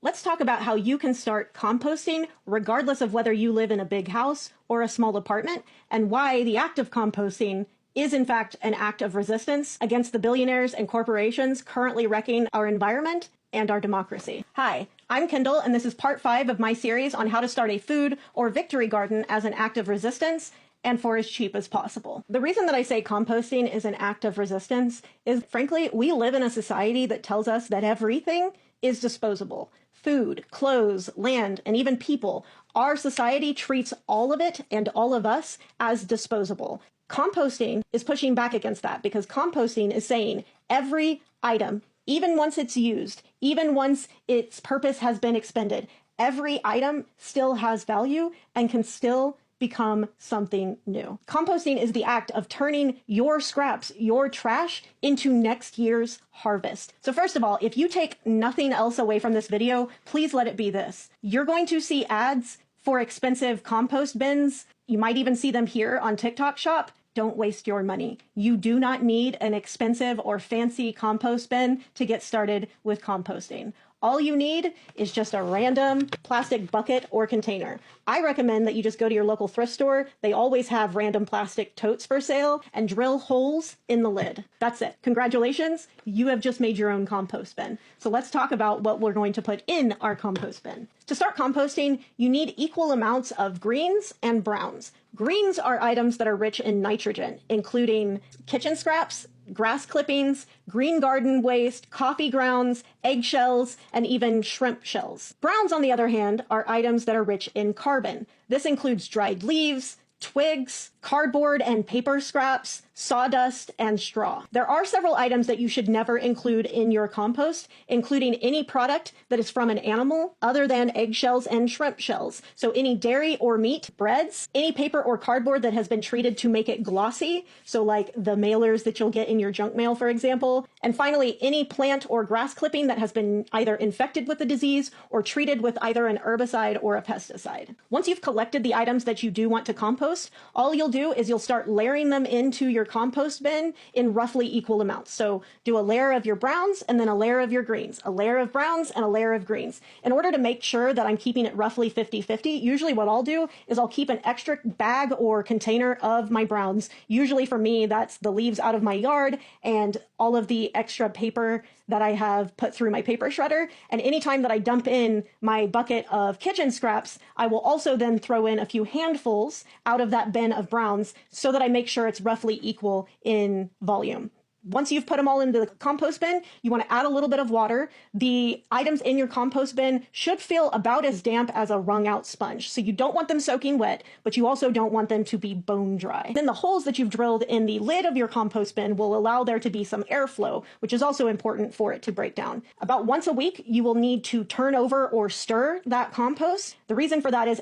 Let's talk about how you can start composting regardless of whether you live in a big house or a small apartment, and why the act of composting is in fact an act of resistance against the billionaires and corporations currently wrecking our environment and our democracy. Hi, I'm Kendall, and this is part 5 of my series on how to start a food or victory garden as an act of resistance and for as cheap as possible. The reason that I say composting is an act of resistance is, frankly, we live in a society that tells us that everything is disposable. Food, clothes, land, and even people. Our society treats all of it and all of us as disposable. Composting is pushing back against that, because composting is saying every item, even once it's used, even once its purpose has been expended, every item still has value and can still become something new. Composting is the act of turning your scraps, your trash, into next year's harvest. So first of all, if you take nothing else away from this video, please let it be this. You're going to see ads for expensive compost bins. You might even see them here on TikTok Shop. Don't waste your money. You do not need an expensive or fancy compost bin to get started with composting. All you need is just a random plastic bucket or container. I recommend that you just go to your local thrift store. They always have random plastic totes for sale, and drill holes in the lid. That's it. Congratulations, you have just made your own compost bin. So let's talk about what we're going to put in our compost bin. To start composting, you need equal amounts of greens and browns. Greens are items that are rich in nitrogen, including kitchen scraps, grass clippings, green garden waste, coffee grounds, eggshells, and even shrimp shells. Browns, on the other hand, are items that are rich in carbon. This includes dried leaves, twigs, cardboard and paper scraps, sawdust, and straw. There are several items that you should never include in your compost, including any product that is from an animal other than eggshells and shrimp shells. So any dairy or meat, breads, any paper or cardboard that has been treated to make it glossy, so like the mailers that you'll get in your junk mail, for example. And finally, any plant or grass clipping that has been either infected with the disease or treated with either an herbicide or a pesticide. Once you've collected the items that you do want to compost, all you'll do is you'll start layering them into your compost bin in roughly equal amounts. So do a layer of your browns and then a layer of your greens, a layer of browns and a layer of greens. In order to make sure that I'm keeping it roughly 50-50, usually what I'll do is I'll keep an extra bag or container of my browns. Usually for me, that's the leaves out of my yard and all of the extra paper that I have put through my paper shredder. And anytime that I dump in my bucket of kitchen scraps, I will also then throw in a few handfuls out of that bin of browns so that I make sure it's roughly equal in volume. Once you've put them all into the compost bin, you want to add a little bit of water. The items in your compost bin should feel about as damp as a wrung out sponge. So you don't want them soaking wet, but you also don't want them to be bone dry. Then the holes that you've drilled in the lid of your compost bin will allow there to be some airflow, which is also important for it to break down. About once a week, you will need to turn over or stir that compost. The reason for that is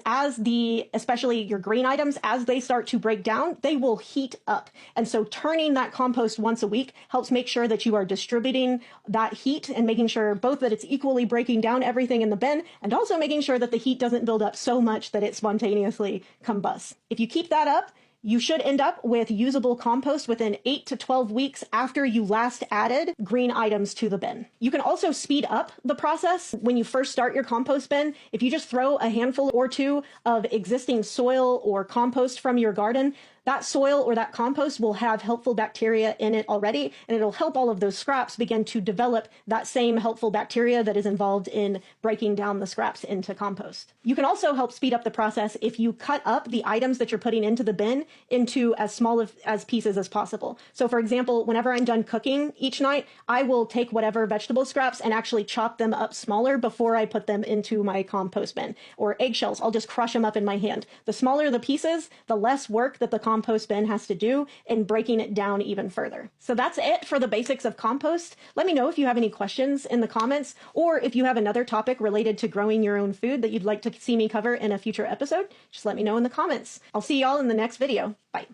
especially your green items, as they start to break down, they will heat up. And so turning that compost once a week helps make sure that you are distributing that heat and making sure both that it's equally breaking down everything in the bin and also making sure that the heat doesn't build up so much that it spontaneously combusts. If you keep that up, you should end up with usable compost within 8 to 12 weeks after you last added green items to the bin. You can also speed up the process when you first start your compost bin. If you just throw a handful or two of existing soil or compost from your garden, that soil or that compost will have helpful bacteria in it already, and it'll help all of those scraps begin to develop that same helpful bacteria that is involved in breaking down the scraps into compost. You can also help speed up the process if you cut up the items that you're putting into the bin into as small as pieces as possible. So for example, whenever I'm done cooking each night, I will take whatever vegetable scraps and actually chop them up smaller before I put them into my compost bin. Or eggshells, I'll just crush them up in my hand. The smaller the pieces, the less work that the compost bin has to do in breaking it down even further. So that's it for the basics of compost. Let me know if you have any questions in the comments, or if you have another topic related to growing your own food that you'd like to see me cover in a future episode, just let me know in the comments. I'll see y'all in the next video. Bye.